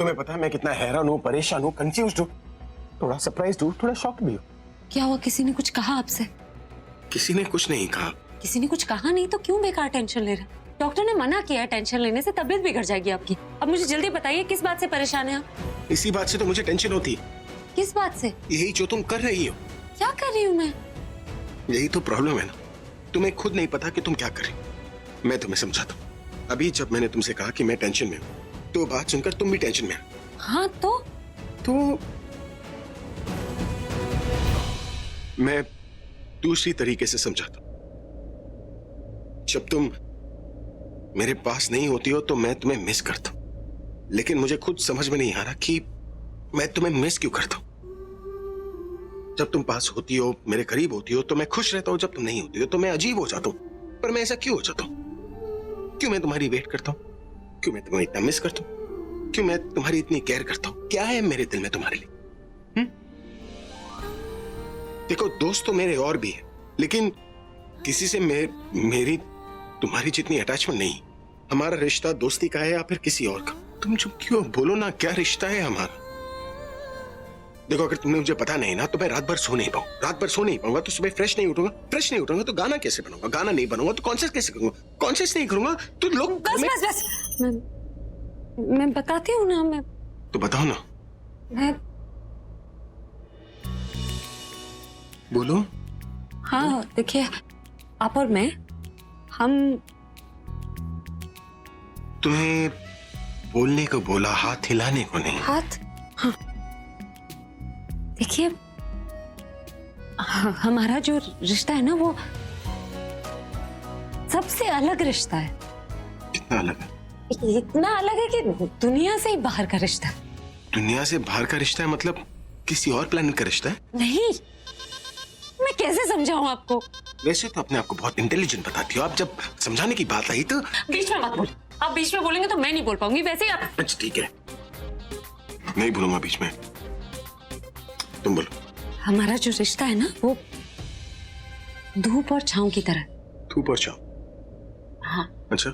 तुम्हें पता है मैं कितना हैरान हूँ, परेशान हूँ, कंफ्यूज्ड हूँ, थोड़ा सरप्राइज्ड हूँ, थोड़ा शॉक्ड भी हूँ। क्या हुआ, किसी ने कुछ कहा आपसे? किसी ने कुछ नहीं कहा। किसी ने कुछ कहा नहीं तो क्यों बेकार टेंशन ले रहे? डॉक्टर ने मना किया है, टेंशन लेने से तबीयत बिगड़ जाएगी आपकी। अब मुझे जल्दी बताइए किस बात से परेशान है आप? इसी बात से तो मुझे टेंशन होती है। किस बात से? यही जो तुम कर रही हो। क्या कर रही हूँ मैं? यही तो प्रॉब्लम है ना, तुम्हें खुद नहीं पता कि तुम क्या कर रही हो। मैं तुम्हें समझाता हूँ। अभी जब मैंने तुमसे कहा कि मैं टेंशन में हूँ, तो बात सुनकर तुम भी टेंशन में हो। हाँ तो मैं दूसरी तरीके से समझाता हूँ। जब तुम मेरे पास नहीं होती हो तो मैं तुम्हें मिस करता हूँ, लेकिन मुझे खुद समझ में नहीं आ रहा कि मैं तुम्हें मिस क्यों करता हूँ। जब तुम पास होती हो, मेरे करीब होती हो, तो मैं खुश रहता हूँ। जब तुम नहीं होती हो तो मैं अजीब हो जाता हूँ। पर मैं ऐसा क्यों हो जाता हूँ? क्यों मैं तुम्हारी वेट करता हूँ? क्यों मैं तुम्हें इतना मिस करता हूँ? क्यों मैं तुम्हारी इतनी केयर करता हूँ? क्या है मेरे दिल में तुम्हारे लिए? देखो, दोस्त तो मेरे और भी है, लेकिन किसी से मेरी तुम्हारी जितनी अटैचमेंट नहीं। हमारा रिश्ता दोस्ती का है या फिर किसी और का? तुम चुप क्यों? बोलो ना, क्या रिश्ता है हमारा? देखो, अगर तुमने मुझे पता नहीं ना तो मैं रात भर सो नहीं पाऊंगा, तो सुबह फ्रेश नहीं उठूंगा तो गाना कैसे बनाऊंगा? गाना नहीं बनाऊंगा तो कॉन्शियस कैसे करूंगा? कॉन्शियस नहीं करूंगा तो लोग बस मैं बताती हूँ ना। मैं तो बताओ ना। मैं बोलो। हाँ देखिए, आप और मैं, हम तुम्हें बोलने को बोला, हाथ हिलाने को नहीं। हाथ? हाँ देखिए, हमारा जो रिश्ता है ना वो सबसे अलग रिश्ता है। कितना अलग है? इतना अलग है कि दुनिया से ही बाहर का रिश्ता है। दुनिया से बाहर का रिश्ता है मतलब किसी और प्लेनेट का रिश्ता है? नहीं, मैं कैसे समझाऊं आपको? वैसे तो अपने आप को बहुत इंटेलिजेंट बताती हो, आप जब समझाने की बात आई तो बीच में मत बोलो। आप बीच में बोलेंगे तो मैं नहीं बोल पाऊंगी। वैसे ही आप। अच्छा ठीक है, नहीं बोलूंगा बीच में, तुम बोलो। हमारा जो रिश्ता है ना वो धूप और छांव की तरह। धूप और छांव? हाँ। अच्छा,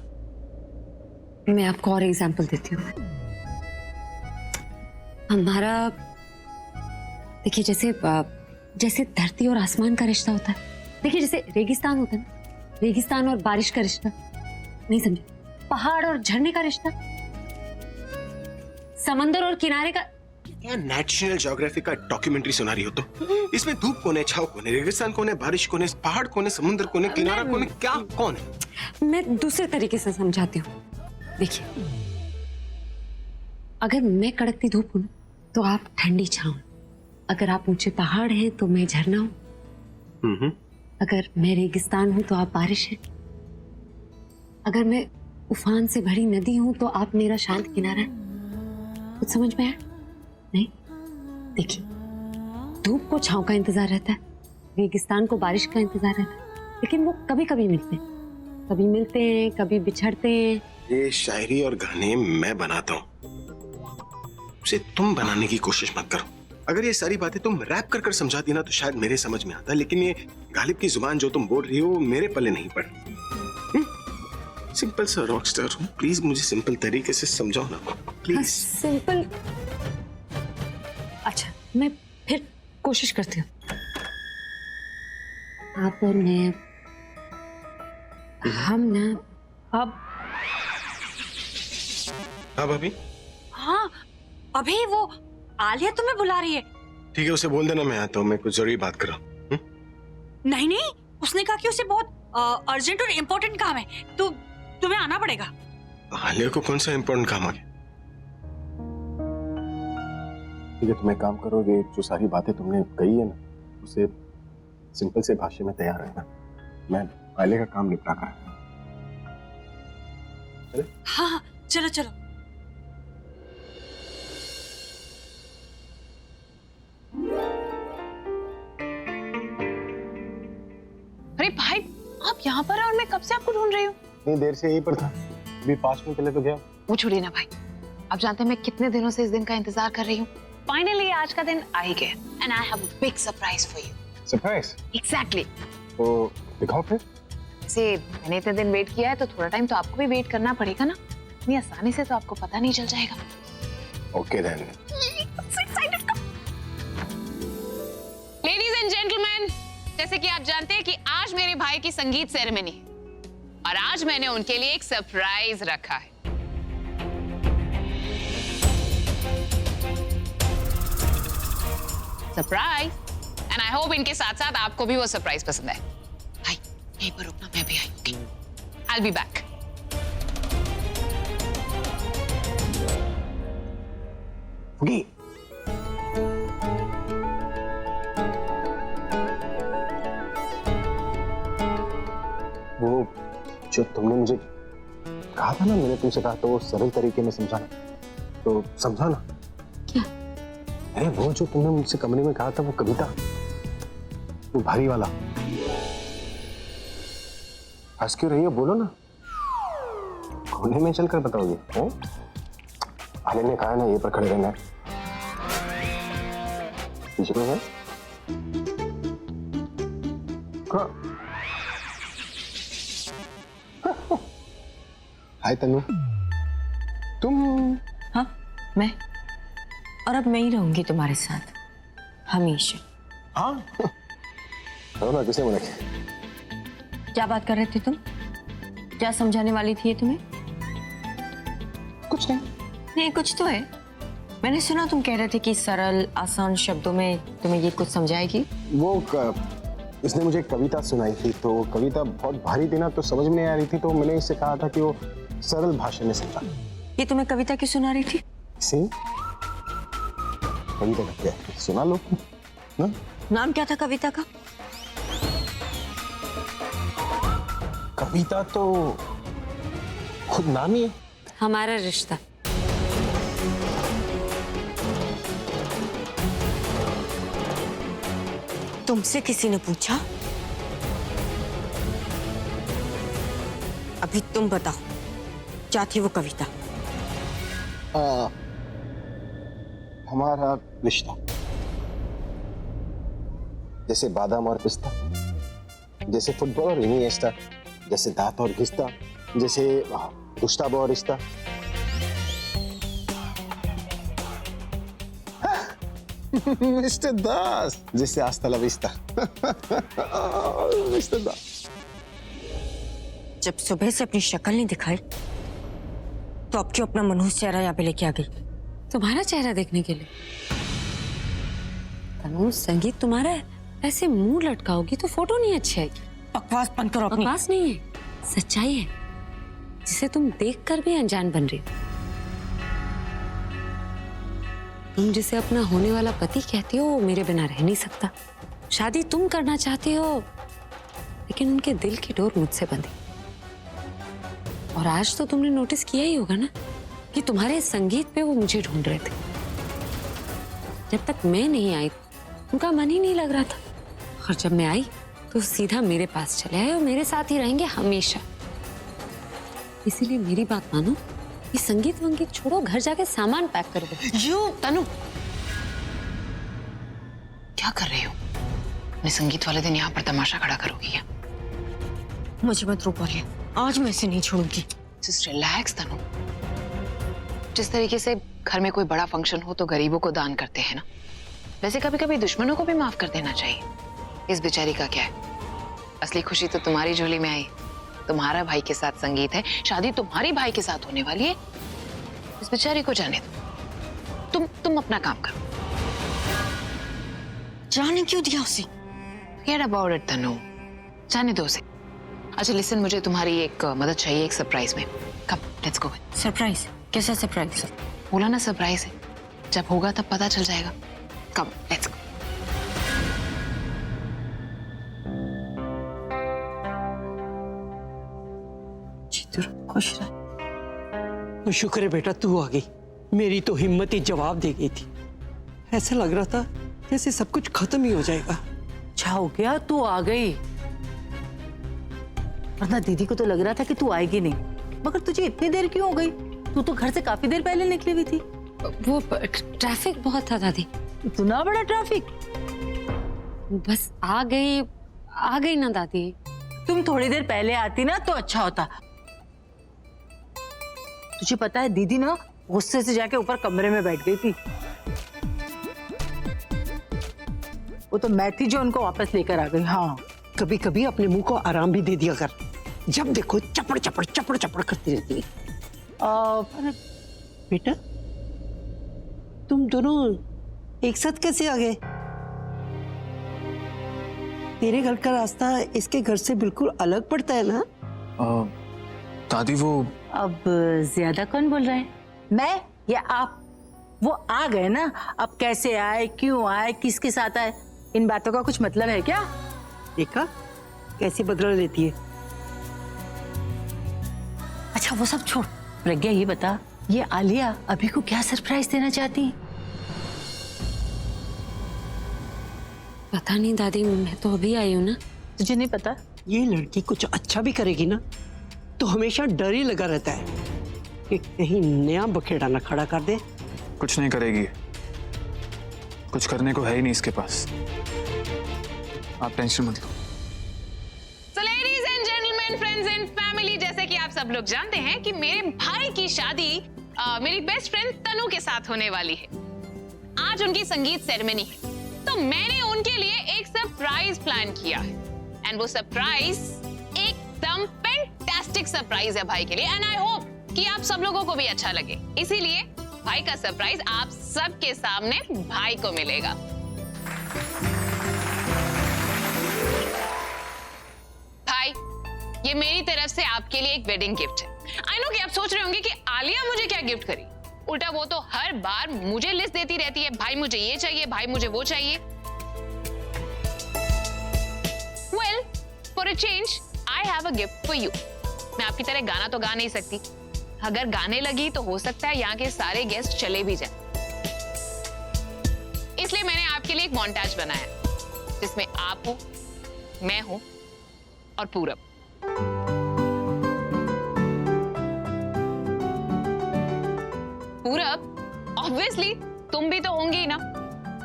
मैं आपको और एग्जांपल देती हूँ। हमारा देखिए, जैसे धरती और आसमान का रिश्ता होता है। देखिए, जैसे रेगिस्तान होता है ना, रेगिस्तान और बारिश का रिश्ता। नहीं समझे? पहाड़ और झरने का रिश्ता, समंदर और किनारे का। क्या नेशनल ज्योग्राफी का डॉक्यूमेंट्री सुना रही हो? तो इसमें धूप कौन है, छाव कौन है, रेगिस्तान कौन है, बारिश कौन है, पहाड़ कौन है, समुद्र कौन है, किनारा कौन है, क्या कौन है? मैं दूसरे तरीके से समझाती हूँ। देखिए, अगर मैं कड़कती धूप हूं तो आप ठंडी छांव, अगर आप ऊंचे पहाड़ हैं तो मैं झरना हूं, अगर मैं रेगिस्तान हूं तो आप बारिश हैं, अगर मैं उफान से भरी नदी हूं तो आप मेरा शांत किनारा है। कुछ समझ में आया? नहीं? देखिए, धूप को छांव का इंतजार रहता है, रेगिस्तान को बारिश का इंतजार रहता है, लेकिन वो कभी कभी मिलते हैं, कभी बिछड़ते हैं। ये शायरी और गाने मैं बनाता हूँ, उसे तुम बनाने की कोशिश मत करो। अगर ये सारी बातें तुम रैप कर कर समझाती ना तो शायद मेरे समझ में आता, लेकिन ये गालिब की जुबान जो तुम बोल रही हो वो मेरे पल्ले नहीं पड़। सिंपल सा रॉकस्टार हूँ, प्लीज मुझे सिंपल तरीके से समझाओ ना प्लीज। हाँ, सिंपल। अच्छा, मैं फिर कोशिश करती हूँ। आप और मैं, हम ना अब अभी हाँ, अभी वो आलिया तुम्हें बुला रही है। ठीक है, उसे बोल देना मैं आता हूँ, मैं कुछ जरूरी बात कर रहा हूँ। नहीं नहीं, उसने कहा कि उसे बहुत अर्जेंट और इम्पोर्टेंट काम है, तो तुम्हें आना पड़ेगा। आलिया को कौन सा इम्पोर्टेंट काम आ गया? ठीक है, तुम एक काम करो, ये जो सारी बातें तुमने कही है ना उसे सिंपल से भाषा में तैयार रहना, मैं आलिया का काम निपटा कर। हाँ, चलो चलो। अरे भाई, आप यहाँ पर हैं और मैं कब से आपको ढूंढ रही हूँ। इतनी देर से यहीं पर था, अभी 5 मिनट पहले तो गया। वो छोड़िए ना भाई, आप जानते हैं मैं कितने दिनों से इस दिन का इंतजार कर रही हूँ। फाइनली आज का दिन आ ही गया and I have a big surprise for you. Surprise? Exactly. तो दिखाओ फिर। से मैंने इतने दिन वेट किया है तो थोड़ा टाइम तो आपको भी वेट करना पड़ेगा ना। इतनी आसानी से तो आपको पता नहीं चल जाएगा। Okay then. Ladies and gentleman, जैसे कि आप जानते हैं कि आज मेरे भाई की संगीत सेरेमनी है और आज मैंने उनके लिए एक सरप्राइज रखा है। सरप्राइज, एंड आई होप इनके साथ साथ आपको भी वो सरप्राइज पसंद है। भाई यहीं पर रुकना, मैं भी आई। Okay, I will be back. वो जो तुमने मुझे कहा था ना, मैंने तुमसे कहा तो वो सरल तरीके में समझाना, तो समझाना। क्या? अरे वो जो तुमने मुझसे कमरे में कहा था, वो कविता, वो भारी वाला। हंस क्यों रही हो, बोलो ना। कोने में चलकर बताओगे? आले ने कहा है ना, ये पर खड़े रहना है। पीछे है? हाय तनु, तुम? हाँ, मैं। और अब मैं ही रहूंगी तुम्हारे साथ हमेशा। हाँ तो ना, किसे मना किया? क्या बात कर रहे थे तुम? क्या समझाने वाली थी ये तुम्हें? कुछ नहीं। नहीं, कुछ तो है। मैंने सुना तुम कह रहे थे कि सरल आसान शब्दों में तुम्हें ये कुछ समझाएगी। इसने मुझे कविता सुनाई थी, तो कविता बहुत भारी थी ना, तो समझ में नहीं आ रही थी, तो मैंने इससे कहा था कि वो सरल भाषा में समझा। ये तुम्हें कविता क्यों सुना रही थी? कविता का क्या है, सुना लो ना। नाम क्या था कविता का? कविता तो खुद नाम ही है। हमारा रिश्ता। तुमसे किसी ने पूछा? अभी तुम बताओ, क्या थी वो कविता? हमारा रिश्ता जैसे बादाम और पिस्ता, जैसे फुटबॉल और इनिएस्टा, जैसे दांत और घिस्ता, जैसे गुस्ताबो और रिश्ता। मिस्टर दास, जिससे आस्ता ला विस्ता। मिस्टर दास। जब सुबह से अपनी शक्ल नहीं दिखाई, तो अब क्यों अपना मनहूस चेहरा यहाँ पे लेके आ गई? तुम्हारा चेहरा देखने के लिए? तनु, संगीत तुम्हारा है, ऐसे मुंह लटकाओगी तो फोटो नहीं अच्छी आएगी। बकवास बंद करो अपनी। बकवास नहीं है, सच्चाई है, जिसे तुम देखकर भी अनजान बन रही हो। तुम जिसे अपना होने वाला पति कहती हो, वो मेरे बिना रह नहीं सकता। शादी तुम करना चाहती हो, लेकिन उनके दिल की डोर मुझसे बंधी। और आज तो तुमने नोटिस किया ही होगा ना कि तुम्हारे संगीत पे वो मुझे ढूंढ रहे थे। जब तक मैं नहीं आई, उनका मन ही नहीं लग रहा था, और जब मैं आई तो सीधा मेरे पास चले आए और मेरे साथ ही रहेंगे हमेशा। इसीलिए मेरी बात मानो, ये संगीत वंगीत छोड़ो, घर जाके सामान पैक कर दो। यू तनु, क्या कर रही हो? मैं संगीत वाले दिन यहाँ पर तमाशा खड़ा करोगी क्या? मुझे मत रोको, आज मैं इसे नहीं छोड़ूंगी। जस्ट रिलैक्स तनु। जिस तरीके से घर में कोई बड़ा फंक्शन हो तो गरीबों को दान करते हैं ना, वैसे कभी कभी दुश्मनों को भी माफ कर देना चाहिए। इस बेचारी का क्या है? असली खुशी तो तुम्हारी झोली में आई। तुम्हारा भाई के साथ संगीत है, शादी तुम्हारी भाई के साथ होने वाली है। इस बेचारी को जाने दो। तुम अपना काम करो। जाने क्यों दिया उसे? Forget about it तनु, जाने दो उसे। अच्छा लिसन, मुझे तुम्हारी एक मदद चाहिए एक सरप्राइज में। कम, लेट्स गो। सरप्राइज? कैसा सरप्राइज? बोला ना सरप्राइज है, जब होगा तब पता चल जाएगा। कम, लेट्स गो। खुश रह। तो शुक्र है बेटा तू आ गई। मेरी तो हिम्मत ही जवाब दे गई थी। ऐसा लग रहा था जैसे सब कुछ खत्म ही हो जाएगा। अच्छा हो गया तू आ गई, वरना दीदी को तो लग रहा था कि तू आएगी नहीं। मगर तुझे इतनी देर क्यों हो गई? तू तो घर से काफी देर पहले निकली हुई थी। वो ट्रैफिक बहुत था दादी। इतना बड़ा ट्रैफिक? बस आ गई ना दादी। तुम थोड़ी देर पहले आती ना तो अच्छा होता। तुझे पता है दीदी ना गुस्से से जाके ऊपर कमरे में बैठ गई थी। वो तो मैं थी जो उनको वापस लेकर आ गई। हाँ, कभी कभी अपने मुंह को आराम भी दे दिया कर, जब देखो चपड़ चपड़ चपड़ चपड़ करती रहती है। अरे बेटा, तुम दोनों एक साथ कैसे आ गए? तेरे घर का रास्ता इसके घर से बिल्कुल अलग पड़ता है ना? दादी वो अब ज्यादा कौन बोल रहा है, मैं या आप? वो आ गए ना, अब कैसे आए, क्यों आए, किसके साथ आए, इन बातों का कुछ मतलब है क्या? देखा कैसे बदला लेती है। अच्छा वो सब छोड़, प्रज्ञा ये बता, ये आलिया अभी को क्या सरप्राइज देना चाहती है? पता नहीं दादी, मैं तो अभी आई हूँ ना। तुझे नहीं पता? ये लड़की कुछ अच्छा भी करेगी ना तो हमेशा डर ही लगा रहता है कि कहीं नया बखेड़ा ना खड़ा कर दे। कुछ नहीं करेगी, कुछ करने को है ही नहीं इसके पास, आप टेंशन मत लो। So ladies and gentlemen, friends and family, जैसे कि आप सब लोग जानते हैं कि मेरे भाई की शादी मेरी बेस्ट फ्रेंड तनु के साथ होने वाली है। आज उनकी संगीत सेरेमनी है, तो मैंने उनके लिए एक सरप्राइज प्लान किया है। एंड वो सरप्राइज एकदम फैंटास्टिक सरप्राइज है भाई के लिए, एंड आई होप कि आप सब लोगों को भी अच्छा लगे। इसीलिए भाई का सरप्राइज आप सबके सामने भाई को मिलेगा। भाई, ये मेरी तरफ से आपके लिए एक वेडिंग गिफ्ट है। आई नो कि आप सोच रहे होंगे कि आलिया मुझे क्या गिफ्ट करी। उल्टा वो तो हर बार मुझे लिस्ट देती रहती है, भाई मुझे ये चाहिए, भाई मुझे वो चाहिए। Well, for a change I have a gift for you. मैं आपकी तरह गाना तो गा नहीं सकती, अगर गाने लगी तो हो सकता है यहाँ के सारे गेस्ट चले भी जाएं। इसलिए मैंने आपके लिए एक मोन्टाज बनाया जिसमें आप हो, मैं हूं और पूरब। पूरब, ऑब्वियसली तुम भी तो होंगी ही ना,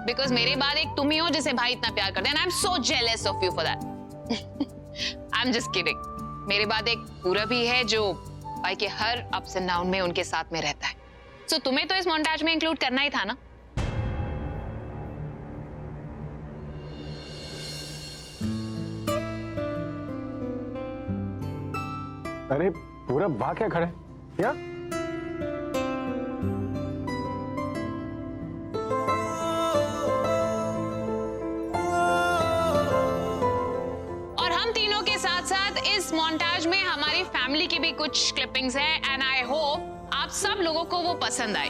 बिकॉज मेरे बाद एक तुम ही हो जिसे भाई इतना प्यार करते हैं। I am so jealous of you for that. I am just kidding. मेरे बाद एक पूरब ही है जो भाई के हर अप्स एंड डाउन में उनके साथ में रहता है। सो तुम्हें तो इस मोन्टाज में इंक्लूड करना ही था ना। अरे पूरा वाह क्या खड़े क्या? और हम तीनों के साथ साथ इस मोन्टाज में हमारी फैमिली की भी कुछ क्लिपिंग्स हैं, एंड आई होप आप सब लोगों को वो पसंद आए।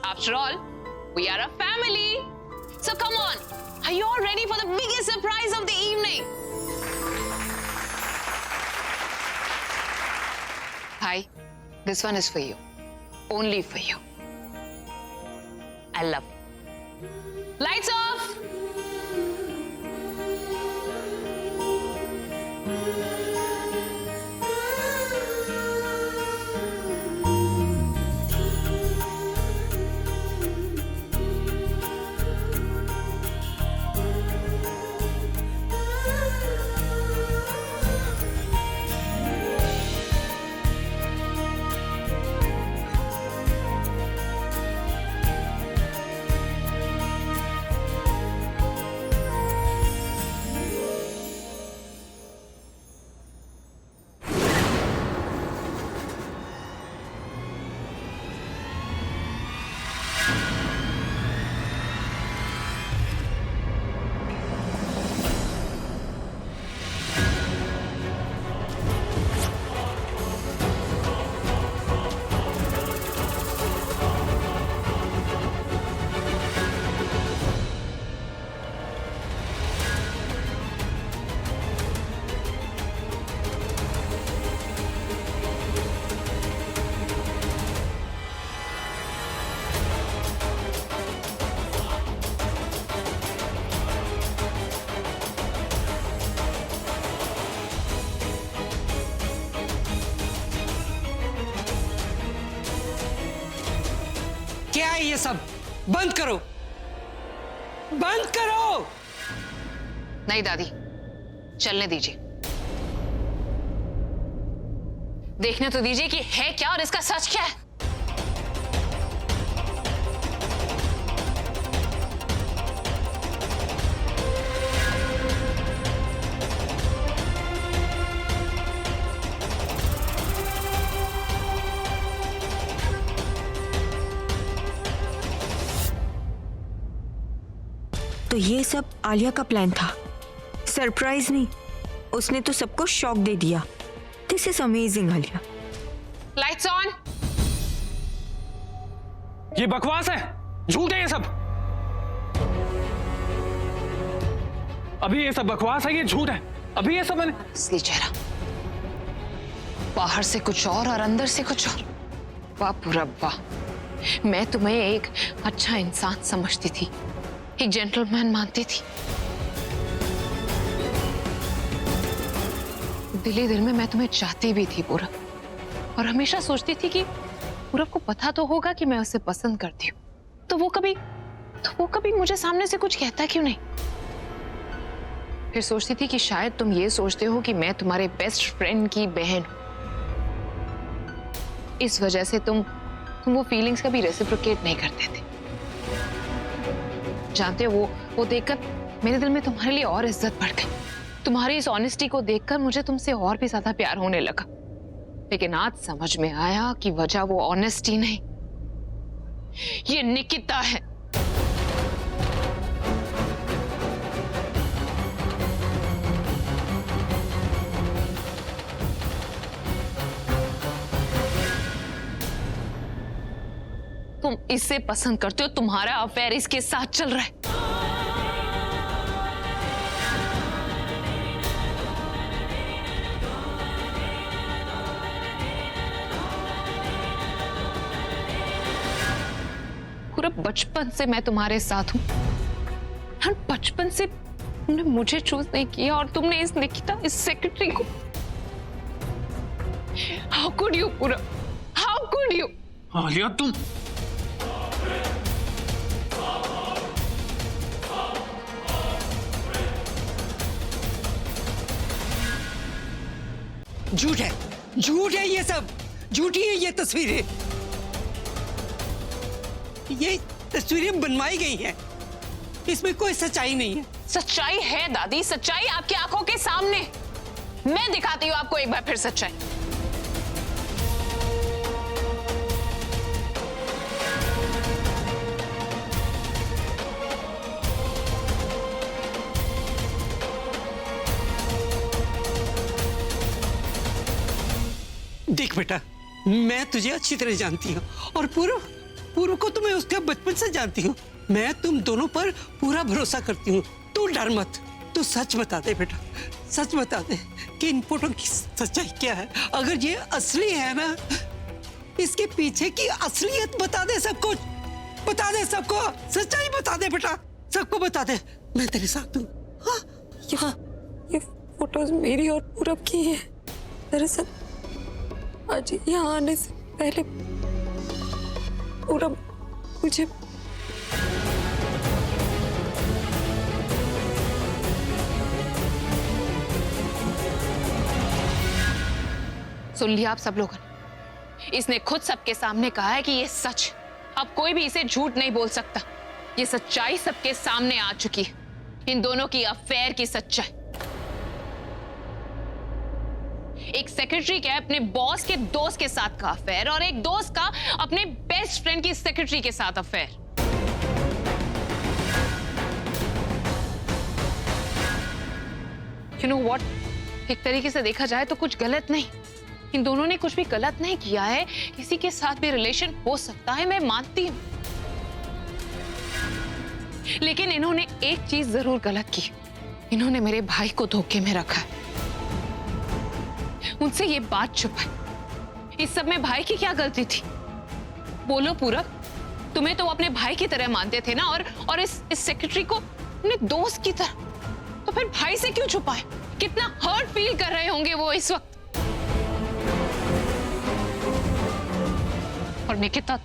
After all we are a family, so come on, are you all ready for the biggest surprise of the evening? Hi, this one is for you. Only for you. I love you. Lights off! क्या है ये सब? बंद करो, बंद करो। नहीं दादी, चलने दीजिए, देखने तो दीजिए कि है क्या और इसका सच क्या है। तो ये सब आलिया का प्लान था, सरप्राइज नहीं। उसने तो सबको शॉक दे दिया। This is amazing Alia. Lights on. ये बकवास है, झूठ है ये सब। अभी ये सब बकवास है, ये झूठ है। अभी ये सब मैंने असली चेहरा बाहर से कुछ और अंदर से कुछ और। वाह पूरब वाह, मैं तुम्हें एक अच्छा इंसान समझती थी, एक जेंटलमैन मानती थी। दिली दिल में मैं तुम्हें चाहती भी थी पूरब, और हमेशा सोचती थी कि पूरब को पता तो होगा कि मैं उसे पसंद करती हूँ, तो वो कभी मुझे सामने से कुछ कहता क्यों नहीं। फिर सोचती थी कि शायद तुम ये सोचते हो कि मैं तुम्हारे बेस्ट फ्रेंड की बहन हूं, इस वजह से तुम वो फीलिंग्स कभी रेसिप्रोकेट नहीं करते थे। जानते हो वो देखकर मेरे दिल में तुम्हारे लिए और इज्जत बढ़ गई। तुम्हारी इस ऑनेस्टी को देखकर मुझे तुमसे और भी ज्यादा प्यार होने लगा। लेकिन आज समझ में आया कि वजह वो ऑनेस्टी नहीं, ये निकिता है। तुम इसे पसंद करते हो, तुम्हारा अफेयर इसके साथ चल रहा है। पूरा बचपन से मैं तुम्हारे साथ हूं, और बचपन से तुमने मुझे चूज नहीं किया, और तुमने इस निकिता, इस सेक्रेटरी को। हाउ कुड यू पूरा, हाउ कुड यू। आलिया तुम झूठ है, झूठ है ये सब, झूठी है ये तस्वीरें। ये तस्वीरें बनवाई गई हैं, इसमें कोई सच्चाई नहीं है। सच्चाई है दादी, सच्चाई आपकी आंखों के सामने। मैं दिखाती हूँ आपको एक बार फिर सच्चाई। देख बेटा, मैं तुझे अच्छी तरह जानती हूँ, और पूर्व को तो मैं उसके बचपन से जानती हूँ। मैं तुम दोनों पर पूरा भरोसा करती हूँ। तू डर मत, तू सच बता दे बेटा, सच बता दे कि इन फोटो की सच्चाई क्या है। अगर ये असली है ना, इसके पीछे की असलियत बता दे, सब कुछ बता दे, सबको सच्चाई बता दे बेटा, सबको बता दे। मैं तेरे साथ हूँ। हाँ? ये फोटोज मेरी और पूरब की है। दरअसल आज यहाँ आने से पहले पूरब मुझे सुन लिया आप सब लोगों ने, इसने खुद सबके सामने कहा है कि ये सच। अब कोई भी इसे झूठ नहीं बोल सकता। ये सच्चाई सबके सामने आ चुकी है, इन दोनों की अफेयर की सच्चाई। एक सेक्रेटरी का अपने बॉस के दोस्त के साथ का अफेयर, और एक दोस्त का अपने बेस्ट फ्रेंड की सेक्रेटरी के साथ अफेयर। यू नो व्हाट, एक तरीके से देखा जाए तो कुछ गलत नहीं। इन दोनों ने कुछ भी गलत नहीं किया है। किसी के साथ भी रिलेशन हो सकता है, मैं मानती हूं। लेकिन इन्होंने एक चीज जरूर गलत की, इन्होंने मेरे भाई को धोखे में रखा है, उनसे ये बात छुपाई। इस सब में भाई की क्या गलती थी? बोलो पूरब, तुम्हें तो वो अपने भाई की तरह मानते थे ना, और इस सेक्रेटरी को अपने दोस्त की तरह। तो फिर भाई से क्यों छुपाए? कितना हर्ट फील कर रहे होंगे वो इस वक्त। और निकिता,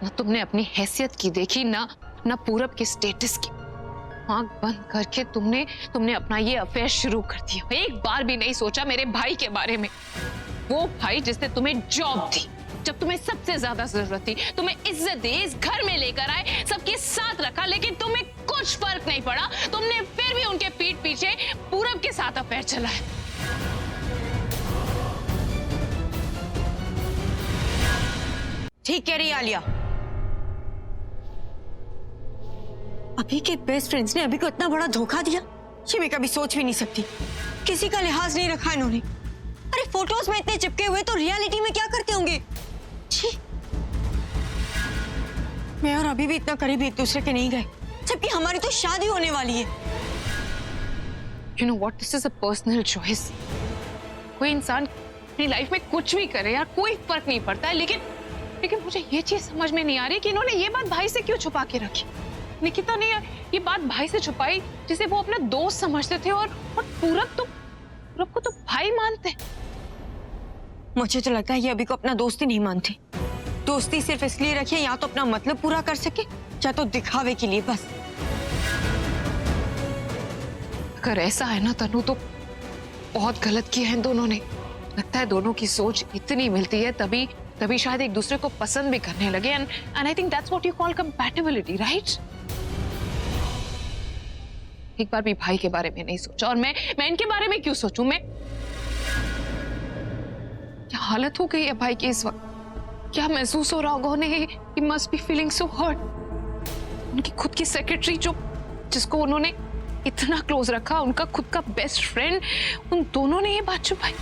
ना तुमने अपनी हैसियत की देखी, ना पूरब के स्टेटस की। आंख बंद करके तुमने अपना ये अफेयर शुरू कर दिया। एक बार भी नहीं सोचा मेरे भाई के बारे में। वो भाई जिसने तुम्हें जॉब दी जब तुम्हें सबसे ज्यादा जरूरत थी, तुम्हें इज्जत दी, इस घर में लेकर आए, सबके साथ रखा, लेकिन तुम्हें कुछ फर्क नहीं पड़ा। तुमने फिर भी उनके पीठ पीछे पूरब के साथ अफेयर चलाया। ठीक कह रही आलिया। अभी के बेस्ट फ्रेंड्स ने अभी को इतना बड़ा धोखा दिया, ये मैं कभी सोच भी नहीं सकती। किसी का लिहाज नहीं रखा इन्होंने। अरे फोटोज में इतने चिपके हुए तो रियलिटी में क्या करते होंगे? छी। मैं और अभी भी इतना करीब एक दूसरे के नहीं गए, जबकि हमारी तो शादी होने वाली है। You know what? This is a personal choice. कोई इंसान अपनी लाइफ में कुछ भी करे यार, कोई फर्क नहीं पड़ता है, लेकिन मुझे ये चीज समझ में नहीं आ रही कि इन्होंने ये बात भाई से क्यों छुपा के रखी। निकिता ने ये बात भाई से छुपाई जिसे वो अपना दोस्त समझते थे, और पूरब को तो भाई मानते। मुझे तो लगता है ये अभी को अपना दोस्त ही नहीं मानते। दोस्ती सिर्फ इसलिए रखी है या तो अपना मतलब पूरा कर सके या तो दिखावे के लिए बस। अगर ऐसा है ना तनु, तो बहुत गलत किया है इन दोनों ने। लगता है दोनों की सोच इतनी मिलती है, तभी शायद एक दूसरे को पसंद भी करने लगे। And I think that's what you call compatibility, right? एक बार भी भाई के बारे में नहीं सोचा, और मैं इनके बारे में क्यों सोचूं? मैं क्या हालत हो गई है भाई की इस वक्त? क्या महसूस हो रहा होगा उन्हें? He must be feeling so hurt. उनकी खुद की सेक्रेटरी जिसको उन्होंने इतना क्लोज रखा, उनका खुद का बेस्ट फ्रेंड, उन दोनों ने ये बात छुपाई।